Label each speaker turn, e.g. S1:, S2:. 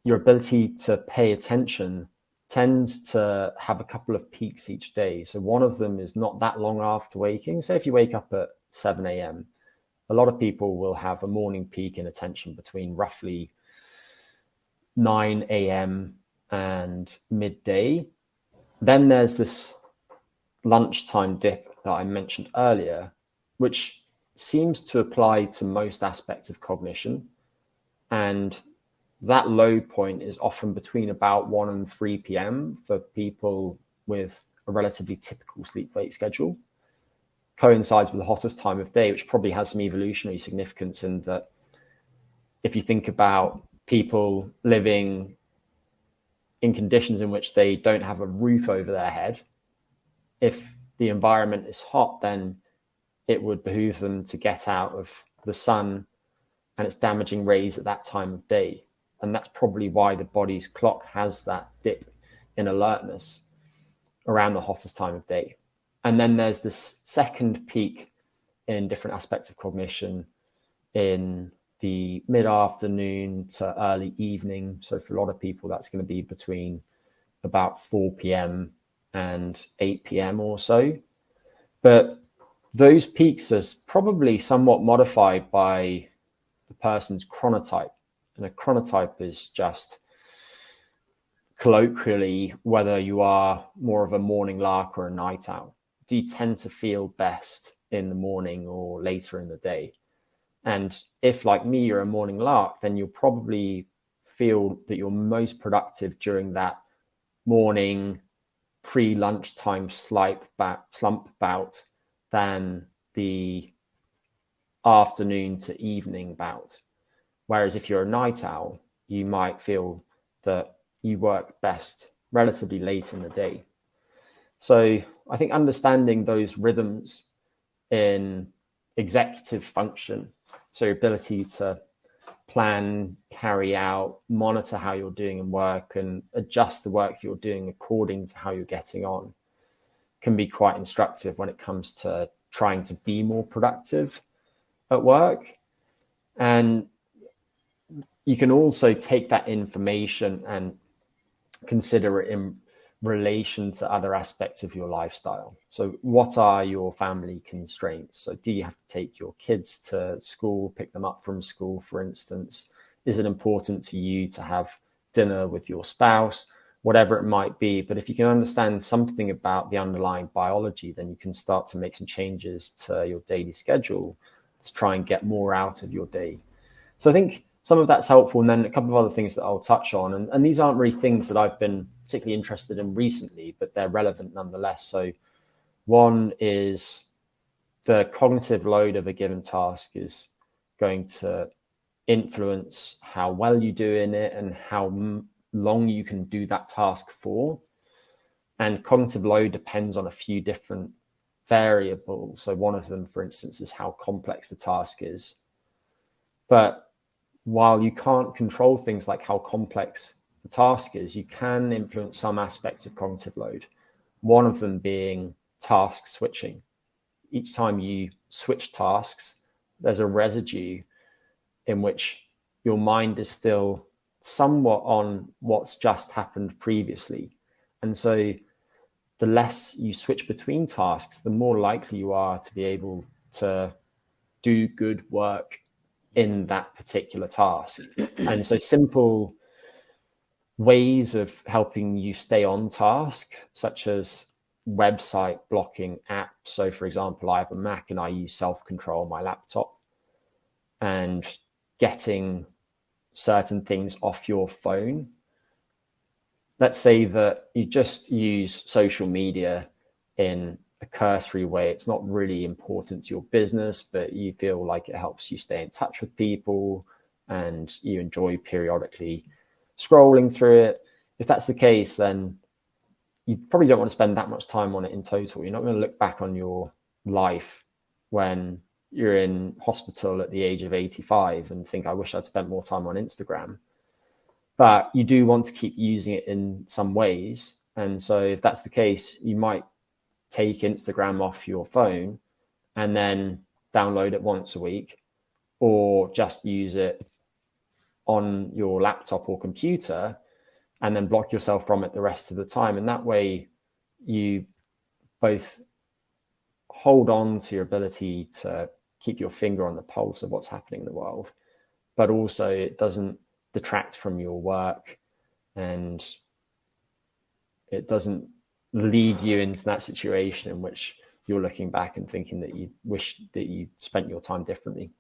S1: your ability to pay attention tends to have a couple of peaks each day. So one of them is not that long after waking. So if you wake up at 7 a.m., a lot of people will have a morning peak in attention between roughly 9 a.m. and midday. Then there's this lunchtime dip that I mentioned earlier, which seems to apply to most aspects of cognition. And that low point is often between about 1 and 3 p.m. for people with a relatively typical sleep-wake schedule. Coincides with the hottest time of day, which probably has some evolutionary significance in that if you think about people living in conditions in which they don't have a roof over their head, if the environment is hot, then it would behoove them to get out of the sun and its damaging rays at that time of day. And that's probably why the body's clock has that dip in alertness around the hottest time of day. And then there's this second peak in different aspects of cognition in the mid-afternoon to early evening. So for a lot of people, that's going to be between about 4 p.m. and 8 p.m. or so. But those peaks are probably somewhat modified by the person's chronotype. And a chronotype is just colloquially whether you are more of a morning lark or a night owl. Do you tend to feel best in the morning or later in the day? And if, like me, you're a morning lark, then you'll probably feel that you're most productive during that morning pre-lunchtime slump bout than the afternoon to evening bout. Whereas if you're a night owl, you might feel that you work best relatively late in the day. So I think understanding those rhythms in executive function, so your ability to plan, carry out, monitor how you're doing in work and adjust the work that you're doing according to how you're getting on, can be quite instructive when it comes to trying to be more productive at work. And you can also take that information and consider it in relation to other aspects of your lifestyle. So what are your family constraints? So do you have to take your kids to school, pick them up from school, for instance? Is it important to you to have dinner with your spouse? Whatever it might be. But if you can understand something about the underlying biology, then you can start to make some changes to your daily schedule to try and get more out of your day. So I think some of that's helpful. And then a couple of other things that I'll touch on. And these aren't really things that I've been particularly interested in recently, but they're relevant nonetheless. So one is the cognitive load of a given task is going to influence how well you do in it and how long you can do that task for. And cognitive load depends on a few different variables. So one of them, for instance, is how complex the task is. But while you can't control things like how complex the task is, you can influence some aspects of cognitive load. One of them being task switching. Each time you switch tasks, there's a residue in which your mind is still somewhat on what's just happened previously. And so the less you switch between tasks, the more likely you are to be able to do good work in that particular task. And so simple ways of helping you stay on task, such as website blocking apps. So for example, I have a Mac and I use Self-Control on my laptop, and getting certain things off your phone. Let's say that you just use social media in a cursory way. It's not really important to your business, but you feel like it helps you stay in touch with people and you enjoy periodically scrolling through it. If that's the case, then you probably don't want to spend that much time on it in total. You're not going to look back on your life when you're in hospital at the age of 85 and think, I wish I'd spent more time on Instagram. But you do want to keep using it in some ways. And so if that's the case, you might take Instagram off your phone and then download it once a week, or just use it on your laptop or computer and then block yourself from it the rest of the time. And that way you both hold on to your ability to keep your finger on the pulse of what's happening in the world, but also it doesn't detract from your work, and it doesn't lead you into that situation in which you're looking back and thinking that you wish that you spent your time differently.